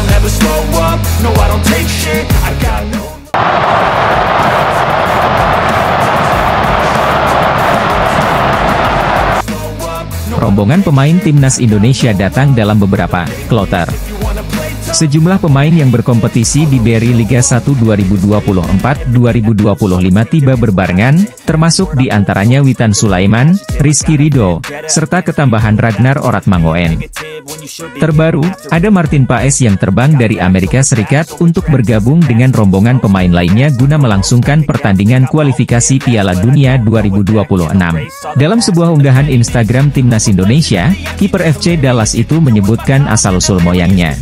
don't ever slow up, no I don't take shit, I got no. Rombongan pemain timnas Indonesia datang dalam beberapa kloter. Sejumlah pemain yang berkompetisi di BRI Liga 1 2024-2025 tiba berbarengan, termasuk di antaranya Witan Sulaiman, Rizky Ridho, serta ketambahan Ragnar Oratmangoen. Terbaru, ada Martin Paes yang terbang dari Amerika Serikat untuk bergabung dengan rombongan pemain lainnya guna melangsungkan pertandingan kualifikasi Piala Dunia 2026. Dalam sebuah unggahan Instagram Timnas Indonesia, kiper FC Dallas itu menyebutkan asal-usul moyangnya.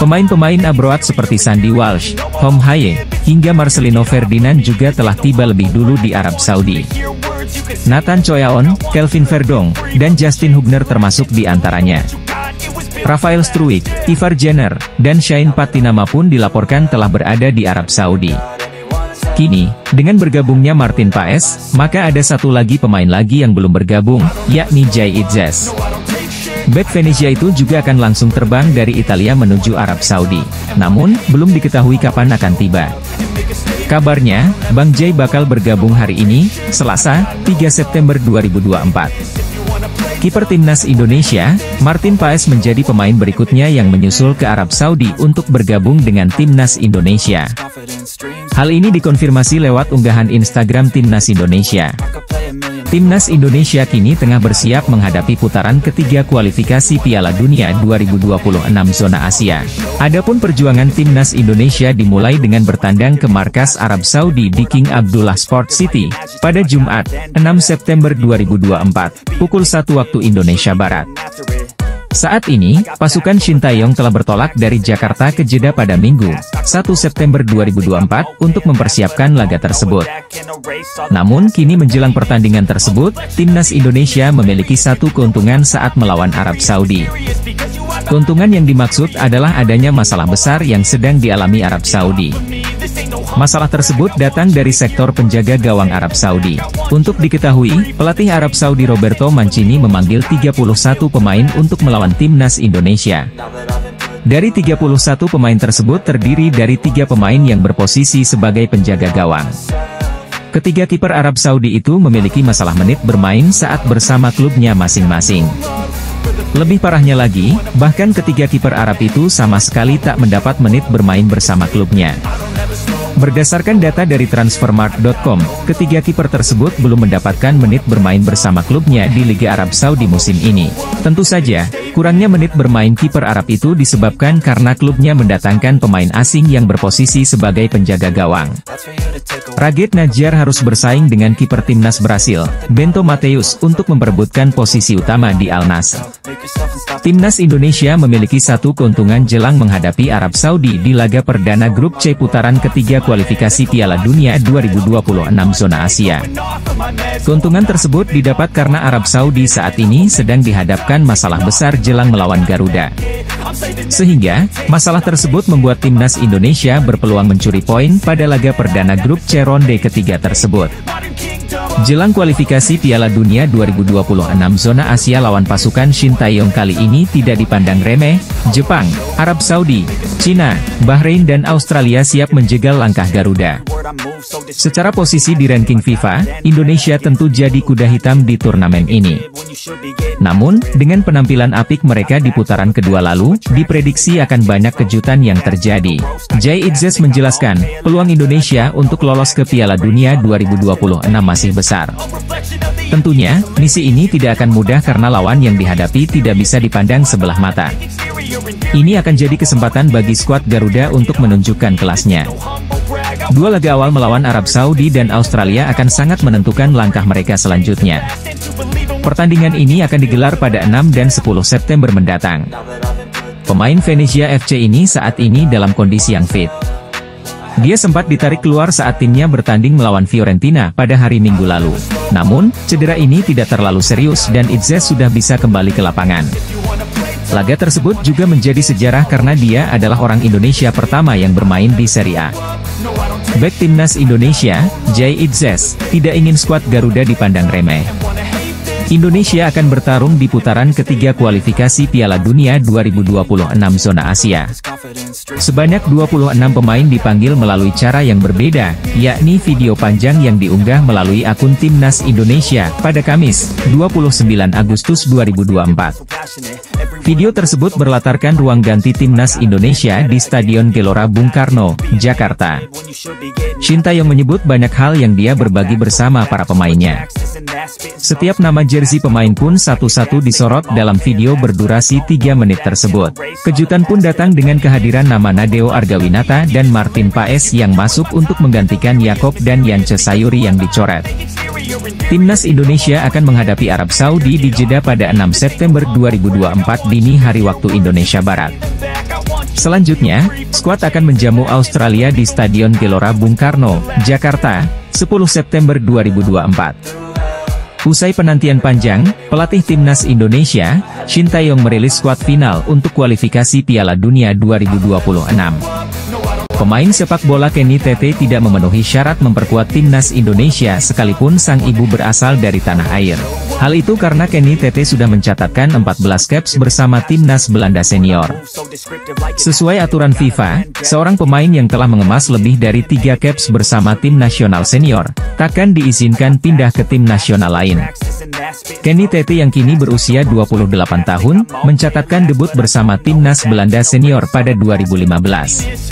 Pemain-pemain abroad seperti Sandy Walsh, Hom Haye, hingga Marcelino Ferdinand juga telah tiba lebih dulu di Arab Saudi. Nathan Choyaon, Kelvin Verdong, dan Justin Hugner termasuk di antaranya. Rafael Struijk, Ivar Jenner, dan Shane Patinama pun dilaporkan telah berada di Arab Saudi. Kini, dengan bergabungnya Martin Paes, maka ada satu lagi pemain lagi yang belum bergabung, yakni Jay Itzes. Bek Venezia itu juga akan langsung terbang dari Italia menuju Arab Saudi. Namun, belum diketahui kapan akan tiba. Kabarnya, Bang Jay bakal bergabung hari ini, Selasa, 3 September 2024. Kiper Timnas Indonesia, Martin Paes menjadi pemain berikutnya yang menyusul ke Arab Saudi untuk bergabung dengan Timnas Indonesia. Hal ini dikonfirmasi lewat unggahan Instagram Timnas Indonesia. Timnas Indonesia kini tengah bersiap menghadapi putaran ketiga kualifikasi Piala Dunia 2026 zona Asia. Adapun perjuangan Timnas Indonesia dimulai dengan bertandang ke markas Arab Saudi di King Abdullah Sport City, pada Jumat, 6 September 2024, pukul 1 waktu Indonesia Barat. Saat ini, pasukan Shin Taeyong telah bertolak dari Jakarta ke Jeddah pada Minggu, 1 September 2024, untuk mempersiapkan laga tersebut. Namun kini menjelang pertandingan tersebut, Timnas Indonesia memiliki satu keuntungan saat melawan Arab Saudi. Keuntungan yang dimaksud adalah adanya masalah besar yang sedang dialami Arab Saudi. Masalah tersebut datang dari sektor penjaga gawang Arab Saudi. Untuk diketahui, pelatih Arab Saudi Roberto Mancini memanggil 31 pemain untuk melawan Timnas Indonesia. Dari 31 pemain tersebut terdiri dari 3 pemain yang berposisi sebagai penjaga gawang. Ketiga kiper Arab Saudi itu memiliki masalah menit bermain saat bersama klubnya masing-masing. Lebih parahnya lagi, bahkan ketiga kiper Arab itu sama sekali tak mendapat menit bermain bersama klubnya. Berdasarkan data dari Transfermarkt.com, ketiga kiper tersebut belum mendapatkan menit bermain bersama klubnya di Liga Arab Saudi musim ini. Tentu saja, kurangnya menit bermain kiper Arab itu disebabkan karena klubnya mendatangkan pemain asing yang berposisi sebagai penjaga gawang. Raged Najjar harus bersaing dengan kiper timnas Brasil, Bento Mateus, untuk memperebutkan posisi utama di Al Nassr. Timnas Indonesia memiliki satu keuntungan jelang menghadapi Arab Saudi di laga perdana grup C putaran ketiga kualifikasi Piala Dunia 2026 zona Asia. Keuntungan tersebut didapat karena Arab Saudi saat ini sedang dihadapkan masalah besar jelang melawan Garuda. Sehingga, masalah tersebut membuat Timnas Indonesia berpeluang mencuri poin pada laga perdana grup C ronde ketiga tersebut. Jelang kualifikasi Piala Dunia 2026 zona Asia lawan pasukan Shin Taeyong kali ini tidak dipandang remeh. Jepang, Arab Saudi, Cina, Bahrain dan Australia siap menjegal langkah Garuda. Secara posisi di ranking FIFA, Indonesia tentu jadi kuda hitam di turnamen ini. Namun, dengan penampilan apik mereka di putaran kedua lalu, diprediksi akan banyak kejutan yang terjadi. Jay Itzes menjelaskan, peluang Indonesia untuk lolos ke Piala Dunia 2026 masih besar. Tentunya, misi ini tidak akan mudah karena lawan yang dihadapi tidak bisa dipandang sebelah mata. Ini akan jadi kesempatan bagi skuad Garuda untuk menunjukkan kelasnya. Dua laga awal melawan Arab Saudi dan Australia akan sangat menentukan langkah mereka selanjutnya. Pertandingan ini akan digelar pada 6 dan 10 September mendatang. Pemain Venezia FC ini saat ini dalam kondisi yang fit. Dia sempat ditarik keluar saat timnya bertanding melawan Fiorentina pada hari Minggu lalu. Namun, cedera ini tidak terlalu serius dan Itzes sudah bisa kembali ke lapangan. Laga tersebut juga menjadi sejarah karena dia adalah orang Indonesia pertama yang bermain di Serie A. Bek timnas Indonesia, Jay Itzes, tidak ingin skuad Garuda dipandang remeh. Indonesia akan bertarung di putaran ketiga kualifikasi Piala Dunia 2026 zona Asia. Sebanyak 26 pemain dipanggil melalui cara yang berbeda, yakni video panjang yang diunggah melalui akun Timnas Indonesia pada Kamis, 29 Agustus 2024. Video tersebut berlatarkan ruang ganti Timnas Indonesia di Stadion Gelora Bung Karno, Jakarta. Shin Tae-yong menyebut banyak hal yang dia berbagi bersama para pemainnya. Setiap nama jersey pemain pun satu-satu disorot dalam video berdurasi 3 menit tersebut. Kejutan pun datang dengan kehadiran nama Nadeo Argawinata dan Martin Paes yang masuk untuk menggantikan Yakob dan Yance Sayuri yang dicoret. Timnas Indonesia akan menghadapi Arab Saudi di Jeddah pada 6 September 2024 dini hari waktu Indonesia Barat. Selanjutnya, skuad akan menjamu Australia di Stadion Gelora Bung Karno, Jakarta, 10 September 2024. Usai penantian panjang, pelatih Timnas Indonesia, Shin Tae-yong merilis skuad final untuk kualifikasi Piala Dunia 2026. Pemain sepak bola Kenny Tete tidak memenuhi syarat memperkuat Timnas Indonesia sekalipun sang ibu berasal dari tanah air. Hal itu karena Kenny Tete sudah mencatatkan 14 caps bersama Timnas Belanda senior. Sesuai aturan FIFA, seorang pemain yang telah mengemas lebih dari 3 caps bersama tim nasional senior, takkan diizinkan pindah ke tim nasional lain. Kenny Tete yang kini berusia 28 tahun, mencatatkan debut bersama Timnas Belanda senior pada 2015.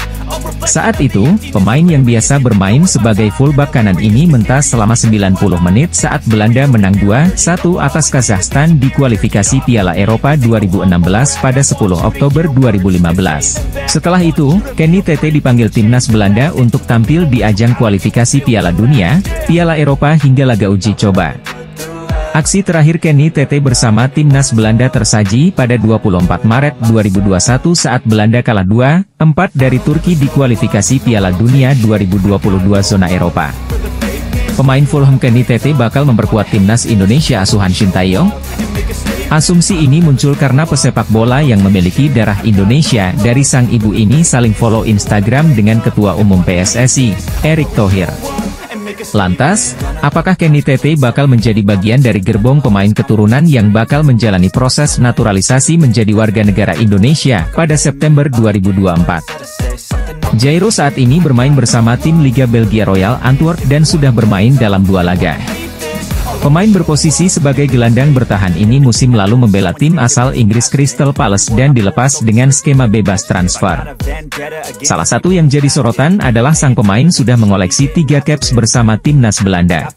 Saat itu, pemain yang biasa bermain sebagai fullback kanan ini mentas selama 90 menit saat Belanda menang 2-1 atas Kazakhstan di kualifikasi Piala Eropa 2016 pada 10 Oktober 2015. Setelah itu, Kenny Tete dipanggil Timnas Belanda untuk tampil di ajang kualifikasi Piala Dunia, Piala Eropa hingga laga uji coba. Aksi terakhir Kenny Tete bersama Timnas Belanda tersaji pada 24 Maret 2021 saat Belanda kalah 2-4 dari Turki di kualifikasi Piala Dunia 2022 zona Eropa. Pemain Fulham Kenny Tete bakal memperkuat Timnas Indonesia asuhan Shin Tae-yong? Asumsi ini muncul karena pesepak bola yang memiliki darah Indonesia dari sang ibu ini saling follow Instagram dengan Ketua Umum PSSI, Erick Thohir. Lantas, apakah Kenny Tete bakal menjadi bagian dari gerbong pemain keturunan yang bakal menjalani proses naturalisasi menjadi warga negara Indonesia pada September 2024? Jairo saat ini bermain bersama tim Liga Belgia Royal Antwerp dan sudah bermain dalam 2 laga. Pemain berposisi sebagai gelandang bertahan ini musim lalu membela tim asal Inggris Crystal Palace dan dilepas dengan skema bebas transfer. Salah satu yang jadi sorotan adalah sang pemain sudah mengoleksi 3 caps bersama Timnas Belanda.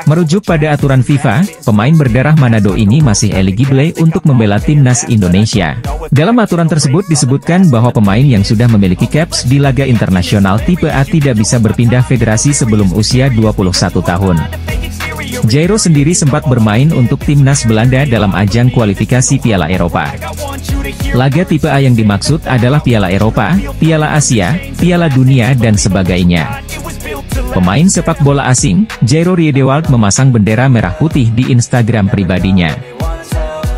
Merujuk pada aturan FIFA, pemain berdarah Manado ini masih eligible untuk membela Timnas Indonesia. Dalam aturan tersebut disebutkan bahwa pemain yang sudah memiliki caps di laga internasional tipe A tidak bisa berpindah federasi sebelum usia 21 tahun. Jairo sendiri sempat bermain untuk Timnas Belanda dalam ajang kualifikasi Piala Eropa. Laga tipe A yang dimaksud adalah Piala Eropa, Piala Asia, Piala Dunia dan sebagainya. Pemain sepak bola asing, Jairo Riedewald memasang bendera merah putih di Instagram pribadinya.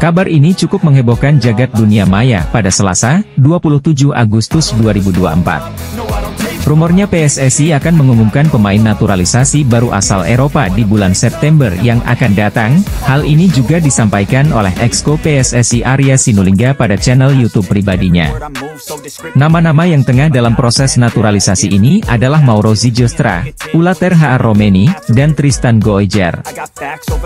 Kabar ini cukup menghebohkan jagat dunia maya pada Selasa, 27 Agustus 2024. Rumornya PSSI akan mengumumkan pemain naturalisasi baru asal Eropa di bulan September yang akan datang. Hal ini juga disampaikan oleh Exco PSSI Arya Sinulinga pada channel YouTube pribadinya. Nama-nama yang tengah dalam proses naturalisasi ini adalah Mauro Zijostra, Ulater HR Romeni, dan Tristan Goejer.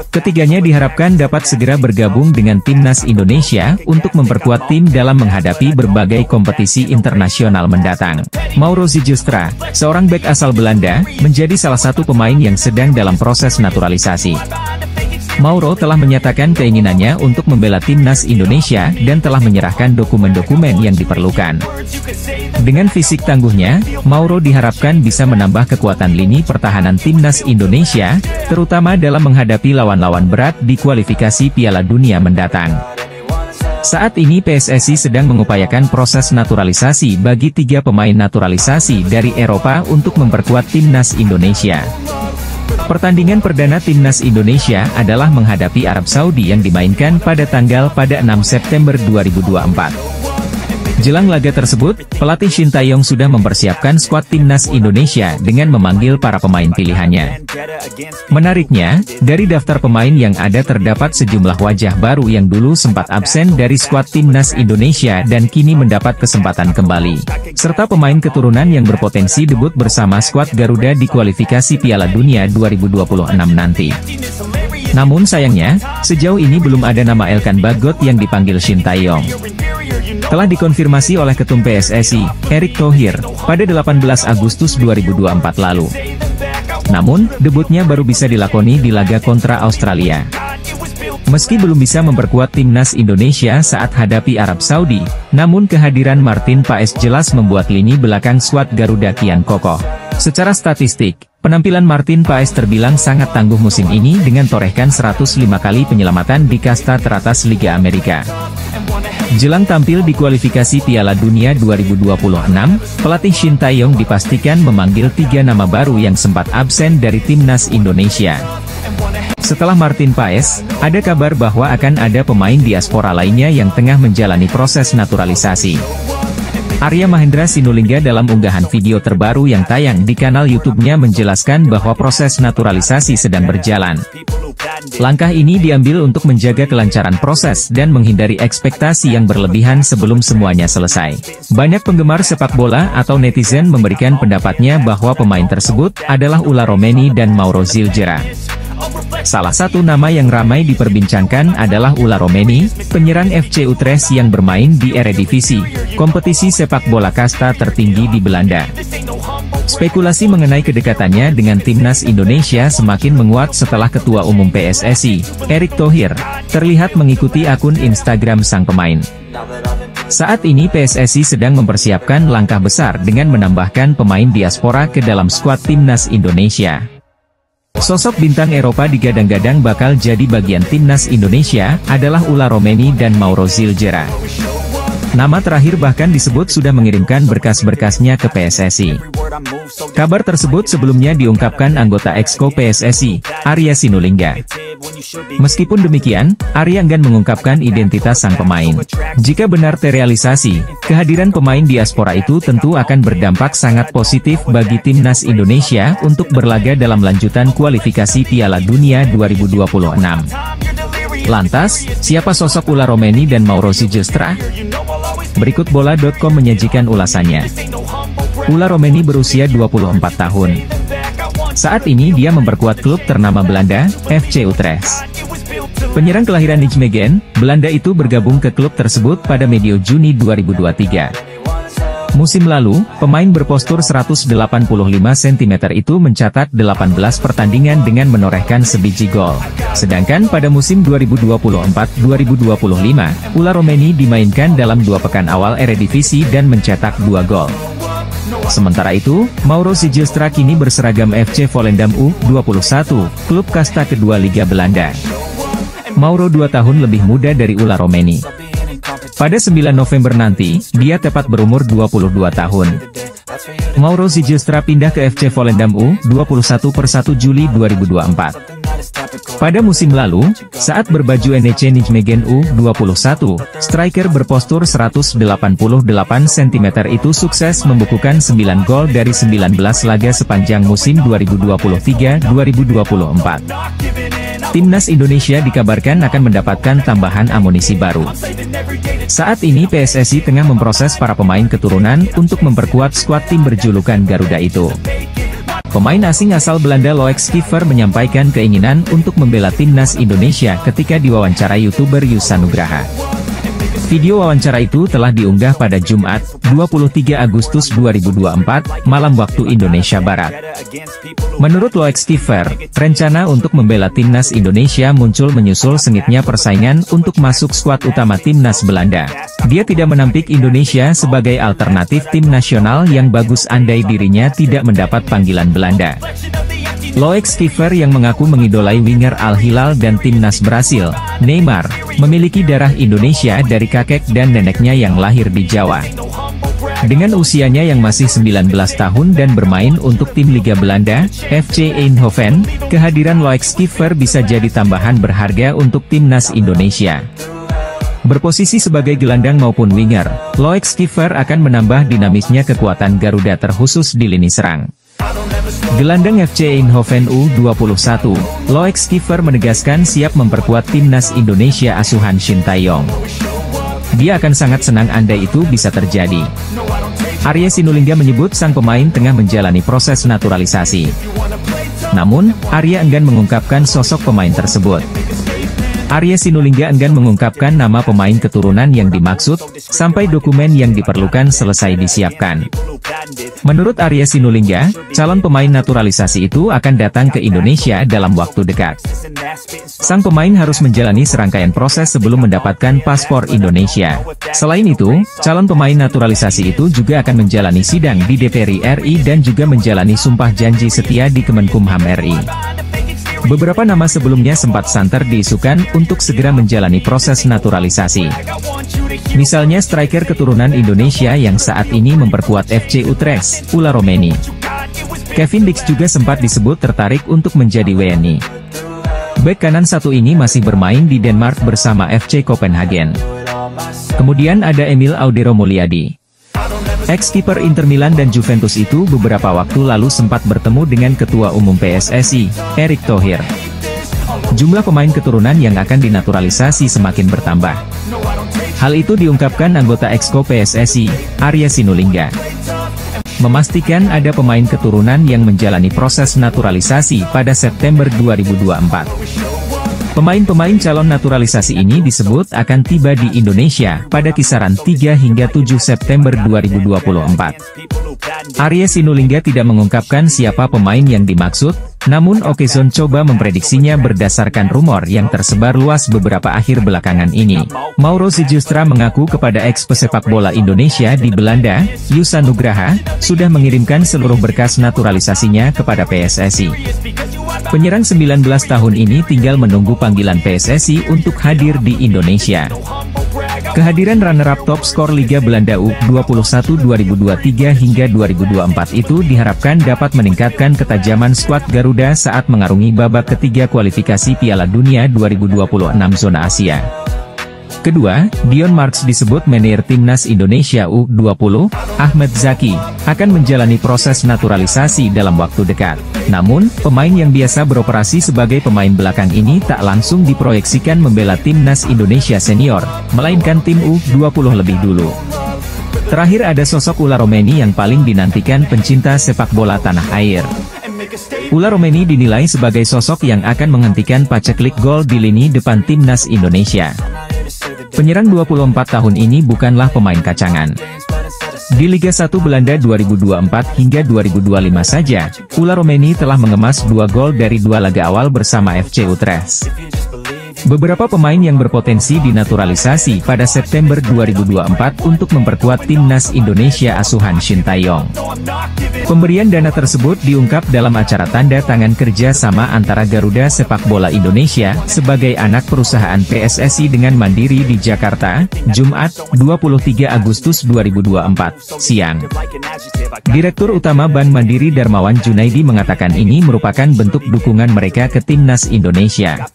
Ketiganya diharapkan dapat segera bergabung dengan Timnas Indonesia untuk memperkuat tim dalam menghadapi berbagai kompetisi internasional mendatang. Mauro Zijostra, seorang bek asal Belanda, menjadi salah satu pemain yang sedang dalam proses naturalisasi. Mauro telah menyatakan keinginannya untuk membela Timnas Indonesia dan telah menyerahkan dokumen-dokumen yang diperlukan. Dengan fisik tangguhnya, Mauro diharapkan bisa menambah kekuatan lini pertahanan Timnas Indonesia, terutama dalam menghadapi lawan-lawan berat di kualifikasi Piala Dunia mendatang. Saat ini PSSI sedang mengupayakan proses naturalisasi bagi 3 pemain naturalisasi dari Eropa untuk memperkuat Timnas Indonesia. Pertandingan perdana Timnas Indonesia adalah menghadapi Arab Saudi yang dimainkan pada 6 September 2024. Jelang laga tersebut, pelatih Shin Tae-yong sudah mempersiapkan skuad timnas Indonesia dengan memanggil para pemain pilihannya. Menariknya, dari daftar pemain yang ada terdapat sejumlah wajah baru yang dulu sempat absen dari skuad timnas Indonesia dan kini mendapat kesempatan kembali, serta pemain keturunan yang berpotensi debut bersama skuad Garuda di kualifikasi Piala Dunia 2026 nanti. Namun sayangnya, sejauh ini belum ada nama Elkan Bagot yang dipanggil Shin Tae-yong. Telah dikonfirmasi oleh Ketum PSSI, Erick Thohir, pada 18 Agustus 2024 lalu. Namun, debutnya baru bisa dilakoni di laga kontra Australia. Meski belum bisa memperkuat timnas Indonesia saat hadapi Arab Saudi, namun kehadiran Martin Paes jelas membuat lini belakang skuad Garuda kian kokoh. Secara statistik, penampilan Martin Paes terbilang sangat tangguh musim ini dengan torehkan 105 kali penyelamatan di kasta teratas Liga Amerika. Jelang tampil di kualifikasi Piala Dunia 2026, pelatih Shin Tae-yong dipastikan memanggil 3 nama baru yang sempat absen dari timnas Indonesia. Setelah Martin Paes, ada kabar bahwa akan ada pemain diaspora lainnya yang tengah menjalani proses naturalisasi. Arya Mahendra Sinulinga dalam unggahan video terbaru yang tayang di kanal YouTube-nya menjelaskan bahwa proses naturalisasi sedang berjalan. Langkah ini diambil untuk menjaga kelancaran proses dan menghindari ekspektasi yang berlebihan sebelum semuanya selesai. Banyak penggemar sepak bola atau netizen memberikan pendapatnya bahwa pemain tersebut adalah Ula Romeni dan Mauro Zilgera. Salah satu nama yang ramai diperbincangkan adalah Ula Romeni, penyerang FC Utrecht yang bermain di Eredivisie, kompetisi sepak bola kasta tertinggi di Belanda. Spekulasi mengenai kedekatannya dengan timnas Indonesia semakin menguat setelah Ketua Umum PSSI, Erick Thohir, terlihat mengikuti akun Instagram sang pemain. Saat ini PSSI sedang mempersiapkan langkah besar dengan menambahkan pemain diaspora ke dalam skuad timnas Indonesia. Sosok bintang Eropa digadang-gadang bakal jadi bagian timnas Indonesia adalah Ula Romeni dan Mauro Zilgera. Nama terakhir bahkan disebut sudah mengirimkan berkas-berkasnya ke PSSI. Kabar tersebut sebelumnya diungkapkan anggota Exco PSSI, Arya Sinulinga. Meskipun demikian, Arya enggan mengungkapkan identitas sang pemain. Jika benar terrealisasi, kehadiran pemain diaspora itu tentu akan berdampak sangat positif bagi timnas Indonesia untuk berlaga dalam lanjutan kualifikasi Piala Dunia 2026. Lantas, siapa sosok Ula Romeni dan Mauro Zilgera? Berikut bola.com menyajikan ulasannya. Ula Romeni berusia 24 tahun. Saat ini dia memperkuat klub ternama Belanda, FC Utrecht. Penyerang kelahiran Nijmegen, Belanda itu bergabung ke klub tersebut pada medio Juni 2023. Musim lalu, pemain berpostur 185 cm itu mencatat 18 pertandingan dengan menorehkan sebiji gol. Sedangkan pada musim 2024-2025, Ula Romeni dimainkan dalam 2 pekan awal Eredivisie dan mencetak 2 gol. Sementara itu, Mauro Zilgera kini berseragam FC Volendam U21, klub kasta kedua Liga Belanda. Mauro 2 tahun lebih muda dari Ula Romeni. Pada 9 November nanti, dia tepat berumur 22 tahun. Mauro Zilgera pindah ke FC Volendam U21 per 1 Juli 2024. Pada musim lalu, saat berbaju NEC Nijmegen U21, striker berpostur 188 cm itu sukses membukukan 9 gol dari 19 laga sepanjang musim 2023-2024. Timnas Indonesia dikabarkan akan mendapatkan tambahan amunisi baru. Saat ini PSSI tengah memproses para pemain keturunan untuk memperkuat skuad tim berjulukan Garuda itu. Pemain asing asal Belanda Loek Schiffer menyampaikan keinginan untuk membela timnas Indonesia ketika diwawancara YouTuber Yusa Nugraha. Video wawancara itu telah diunggah pada Jumat, 23 Agustus 2024, malam waktu Indonesia Barat. Menurut Loek Schiffer, rencana untuk membela timnas Indonesia muncul menyusul sengitnya persaingan untuk masuk skuad utama timnas Belanda. Dia tidak menampik Indonesia sebagai alternatif tim nasional yang bagus andai dirinya tidak mendapat panggilan Belanda. Loek Schiffer yang mengaku mengidolai winger Al Hilal dan timnas Brasil, Neymar, memiliki darah Indonesia dari kakek dan neneknya yang lahir di Jawa. Dengan usianya yang masih 19 tahun dan bermain untuk tim Liga Belanda, FC Eindhoven, kehadiran Loek Schiffer bisa jadi tambahan berharga untuk timnas Indonesia. Berposisi sebagai gelandang maupun winger, Loic Schiffer akan menambah dinamisnya kekuatan Garuda terkhusus di lini serang. Gelandang FC Eindhoven U21, Loic Schiffer menegaskan siap memperkuat timnas Indonesia asuhan Shin Tae-yong. Dia akan sangat senang andai itu bisa terjadi. Arya Sinulinga menyebut sang pemain tengah menjalani proses naturalisasi. Namun, Arya enggan mengungkapkan sosok pemain tersebut. Arya Sinulinga enggan mengungkapkan nama pemain keturunan yang dimaksud, sampai dokumen yang diperlukan selesai disiapkan. Menurut Arya Sinulinga, calon pemain naturalisasi itu akan datang ke Indonesia dalam waktu dekat. Sang pemain harus menjalani serangkaian proses sebelum mendapatkan paspor Indonesia. Selain itu, calon pemain naturalisasi itu juga akan menjalani sidang di DPR RI dan juga menjalani sumpah janji setia di Kemenkumham RI. Beberapa nama sebelumnya sempat santer diisukan untuk segera menjalani proses naturalisasi. Misalnya striker keturunan Indonesia yang saat ini memperkuat FC Utrecht, Ula Romeni. Kevin Dix juga sempat disebut tertarik untuk menjadi WNI. Bek kanan satu ini masih bermain di Denmark bersama FC Copenhagen. Kemudian ada Emil Audero Mulyadi. Ex-kiper Inter Milan dan Juventus itu beberapa waktu lalu sempat bertemu dengan Ketua Umum PSSI, Erick Thohir. Jumlah pemain keturunan yang akan dinaturalisasi semakin bertambah. Hal itu diungkapkan anggota Exco PSSI, Arya Sinulinga. Memastikan ada pemain keturunan yang menjalani proses naturalisasi pada September 2024. Pemain-pemain calon naturalisasi ini disebut akan tiba di Indonesia pada kisaran 3 hingga 7 September 2024. Arya Sinulinga tidak mengungkapkan siapa pemain yang dimaksud, namun Okezone coba memprediksinya berdasarkan rumor yang tersebar luas beberapa akhir belakangan ini. Mauro Sijustra mengaku kepada ex-pesepak bola Indonesia di Belanda, Yusa Nugraha, sudah mengirimkan seluruh berkas naturalisasinya kepada PSSI. Penyerang 19 tahun ini tinggal menunggu panggilan PSSI untuk hadir di Indonesia. Kehadiran runner-up top skor Liga Belanda U21 2023 hingga 2024 itu diharapkan dapat meningkatkan ketajaman skuad Garuda saat mengarungi babak ketiga kualifikasi Piala Dunia 2026 zona Asia. Kedua, Dion Marks disebut manajer timnas Indonesia U20, Ahmed Zaki, akan menjalani proses naturalisasi dalam waktu dekat. Namun, pemain yang biasa beroperasi sebagai pemain belakang ini tak langsung diproyeksikan membela timnas Indonesia senior, melainkan tim U20 lebih dulu. Terakhir ada sosok Ula Romeni yang paling dinantikan pencinta sepak bola tanah air. Ula Romeni dinilai sebagai sosok yang akan menghentikan paceklik gol di lini depan timnas Indonesia. Penyerang 24 tahun ini bukanlah pemain kacangan. Di Liga 1 Belanda 2024 hingga 2025 saja, Ula Romeni telah mengemas 2 gol dari 2 laga awal bersama FC Utrecht. Beberapa pemain yang berpotensi dinaturalisasi pada September 2024 untuk memperkuat timnas Indonesia asuhan Shin Tae-yong. Pemberian dana tersebut diungkap dalam acara tanda tangan kerja sama antara Garuda Sepak Bola Indonesia sebagai anak perusahaan PSSI dengan Mandiri di Jakarta, Jumat, 23 Agustus 2024, siang. Direktur Utama Bank Mandiri Darmawan Junaidi mengatakan ini merupakan bentuk dukungan mereka ke timnas Indonesia.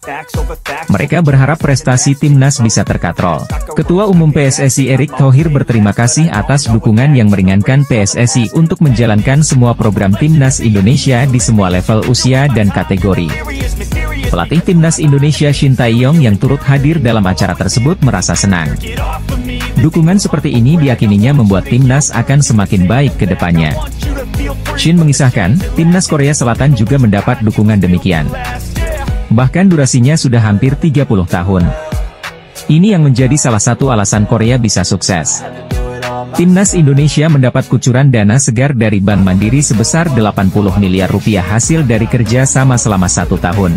Mereka berharap prestasi timnas bisa terkatrol. Ketua Umum PSSI Erick Thohir berterima kasih atas dukungan yang meringankan PSSI untuk menjalankan semua program timnas Indonesia di semua level usia dan kategori. Pelatih timnas Indonesia Shin Tae-yong yang turut hadir dalam acara tersebut merasa senang. Dukungan seperti ini diyakininya membuat timnas akan semakin baik ke depannya. Shin mengisahkan, timnas Korea Selatan juga mendapat dukungan demikian. Bahkan durasinya sudah hampir 30 tahun. Ini yang menjadi salah satu alasan Korea bisa sukses. Timnas Indonesia mendapat kucuran dana segar dari Bank Mandiri sebesar 80 miliar rupiah hasil dari kerja sama selama 1 tahun.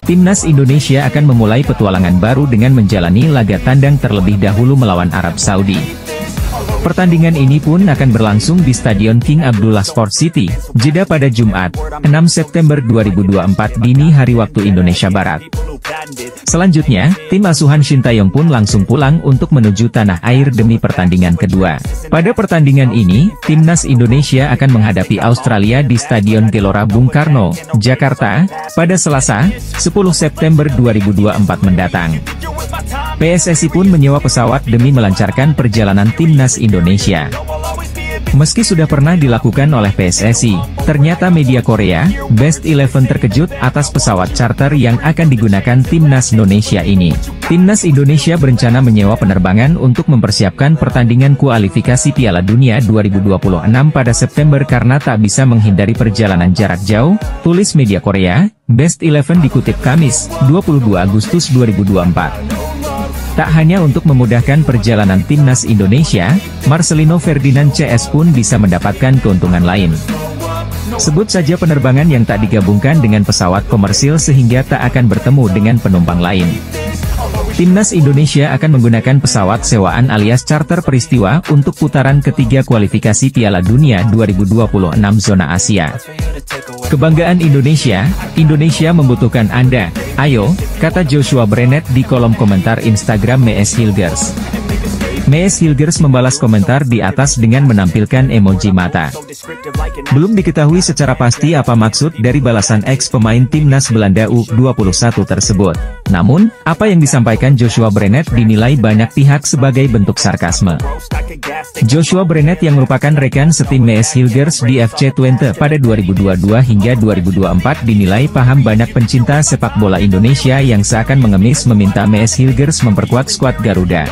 Timnas Indonesia akan memulai petualangan baru dengan menjalani laga tandang terlebih dahulu melawan Arab Saudi. Pertandingan ini pun akan berlangsung di Stadion King Abdullah Sport City, Jeddah pada Jumat, 6 September 2024 dini hari waktu Indonesia Barat. Selanjutnya, tim asuhan Shin Taeyong pun langsung pulang untuk menuju tanah air demi pertandingan kedua. Pada pertandingan ini, timnas Indonesia akan menghadapi Australia di Stadion Gelora Bung Karno, Jakarta, pada Selasa, 10 September 2024 mendatang. PSSI pun menyewa pesawat demi melancarkan perjalanan timnas Indonesia. Meski sudah pernah dilakukan oleh PSSI, ternyata media Korea, Best 11 terkejut atas pesawat charter yang akan digunakan timnas Indonesia ini. Timnas Indonesia berencana menyewa penerbangan untuk mempersiapkan pertandingan kualifikasi Piala Dunia 2026 pada September karena tak bisa menghindari perjalanan jarak jauh, tulis media Korea, Best 11 dikutip Kamis, 22 Agustus 2024. Tak hanya untuk memudahkan perjalanan timnas Indonesia, Marcelino Ferdinand CS pun bisa mendapatkan keuntungan lain. Sebut saja penerbangan yang tak digabungkan dengan pesawat komersil sehingga tak akan bertemu dengan penumpang lain. Timnas Indonesia akan menggunakan pesawat sewaan alias charter peristiwa untuk putaran ketiga kualifikasi Piala Dunia 2026 zona Asia. Kebanggaan Indonesia, Indonesia membutuhkan Anda, ayo, kata Joshua Brenet di kolom komentar Instagram Mees Hilgers. Mees Hilgers membalas komentar di atas dengan menampilkan emoji mata. Belum diketahui secara pasti apa maksud dari balasan ex-pemain timnas Belanda U21 tersebut. Namun, apa yang disampaikan Joshua Brenet dinilai banyak pihak sebagai bentuk sarkasme. Joshua Brenet yang merupakan rekan setim Mees Hilgers di FC Twente pada 2022 hingga 2024 dinilai paham banyak pencinta sepak bola Indonesia yang seakan mengemis meminta Mees Hilgers memperkuat skuad Garuda.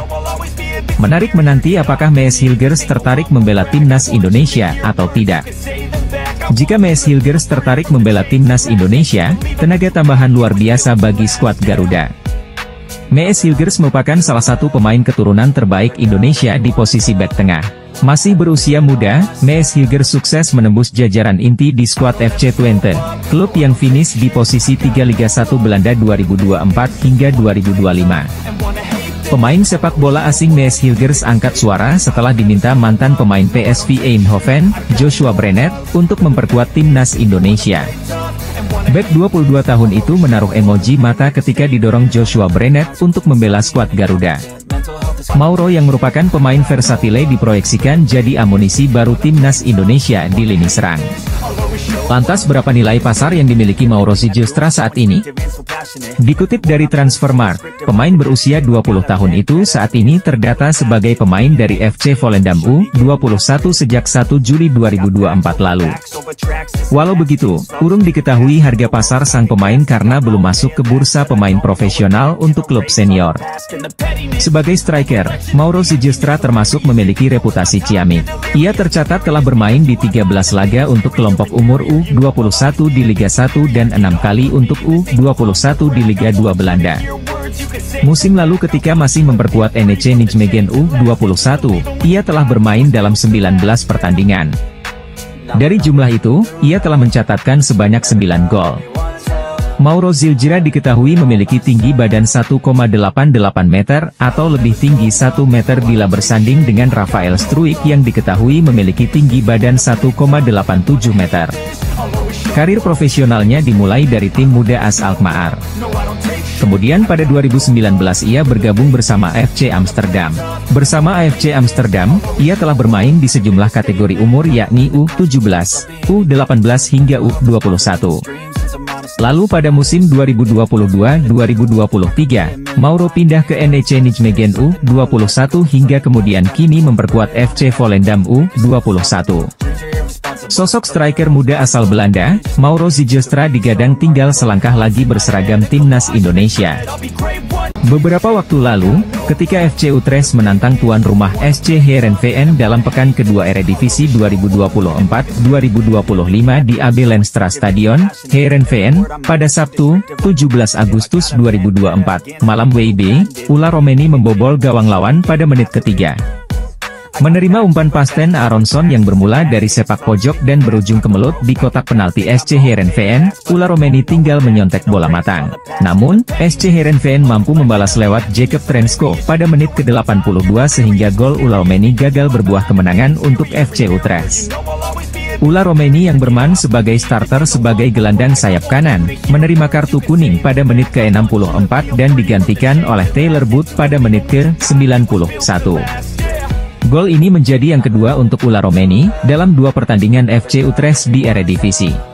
Menarik menanti apakah Mees Hilgers tertarik membela timnas Indonesia atau tidak. Jika Mees Hilgers tertarik membela timnas Indonesia, tenaga tambahan luar biasa bagi skuad Garuda. Mees Hilgers merupakan salah satu pemain keturunan terbaik Indonesia di posisi bek tengah. Masih berusia muda, Mees Hilgers sukses menembus jajaran inti di skuad FC Twente, klub yang finish di posisi 3 Liga 1 Belanda 2024 hingga 2025. Pemain sepak bola asing Mees Hilgers angkat suara setelah diminta mantan pemain PSV Eindhoven, Joshua Brenet, untuk memperkuat timnas Indonesia. Bek 22 tahun itu menaruh emoji mata ketika didorong Joshua Brenet untuk membela skuad Garuda. Mauro yang merupakan pemain versatile diproyeksikan jadi amunisi baru timnas Indonesia di lini serang. Lantas berapa nilai pasar yang dimiliki Mauro Zylstra saat ini? Dikutip dari Transfermarkt, pemain berusia 20 tahun itu saat ini terdata sebagai pemain dari FC Volendam U21 sejak 1 Juli 2024 lalu. Walau begitu, urung diketahui harga pasar sang pemain karena belum masuk ke bursa pemain profesional untuk klub senior. Sebagai striker, Mauro Zylstra termasuk memiliki reputasi ciamik. Ia tercatat telah bermain di 13 laga untuk kelompok umur U21 di Liga 1 dan 6 kali untuk U21 di Liga 2 Belanda. Musim lalu ketika masih memperkuat NEC Nijmegen U21, ia telah bermain dalam 19 pertandingan. Dari jumlah itu, ia telah mencatatkan sebanyak 9 gol. Mauro Zylstra diketahui memiliki tinggi badan 1,88 meter atau lebih tinggi 1 meter bila bersanding dengan Rafael Struijk yang diketahui memiliki tinggi badan 1,87 meter. Karir profesionalnya dimulai dari tim muda AS Alkmaar. Kemudian pada 2019 ia bergabung bersama AFC Amsterdam. Bersama AFC Amsterdam, ia telah bermain di sejumlah kategori umur yakni U17, U18 hingga U21. Lalu pada musim 2022-2023, Mauro pindah ke NEC Nijmegen U21 hingga kemudian kini memperkuat FC Volendam U21. Sosok striker muda asal Belanda, Mauro Zylstra digadang tinggal selangkah lagi berseragam timnas Indonesia. Beberapa waktu lalu, ketika FC Utrecht menantang tuan rumah SC Heerenveen dalam pekan kedua Eredivisie 2024-2025 di AB Lenstra Stadion, Heerenveen, pada Sabtu, 17 Agustus 2024, malam WIB, Ula Romeni membobol gawang lawan pada menit ketiga. Menerima umpan pasten Aronson yang bermula dari sepak pojok dan berujung kemelut di kotak penalti SC Heerenveen, Ula Romeni tinggal menyontek bola matang. Namun, SC Heerenveen mampu membalas lewat Jacob Trensko pada menit ke-82 sehingga gol Ula Romeni gagal berbuah kemenangan untuk FC Utrecht. Ula Romeni yang bermain sebagai starter sebagai gelandang sayap kanan, menerima kartu kuning pada menit ke-64 dan digantikan oleh Taylor Booth pada menit ke-91. Gol ini menjadi yang kedua untuk Ula Romeni, dalam 2 pertandingan FC Utrecht di Eredivisie.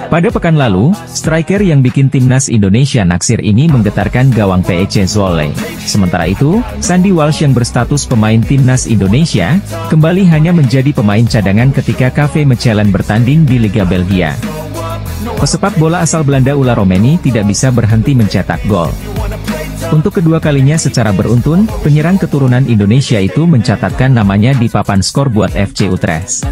Pada pekan lalu, striker yang bikin timnas Indonesia naksir ini menggetarkan gawang PEC Zwolle. Sementara itu, Sandy Walsh yang berstatus pemain timnas Indonesia, kembali hanya menjadi pemain cadangan ketika KV Mechelen bertanding di Liga Belgia. Pesepak bola asal Belanda Ula Romeni tidak bisa berhenti mencetak gol. Untuk kedua kalinya secara beruntun, penyerang keturunan Indonesia itu mencatatkan namanya di papan skor buat FC Utrecht.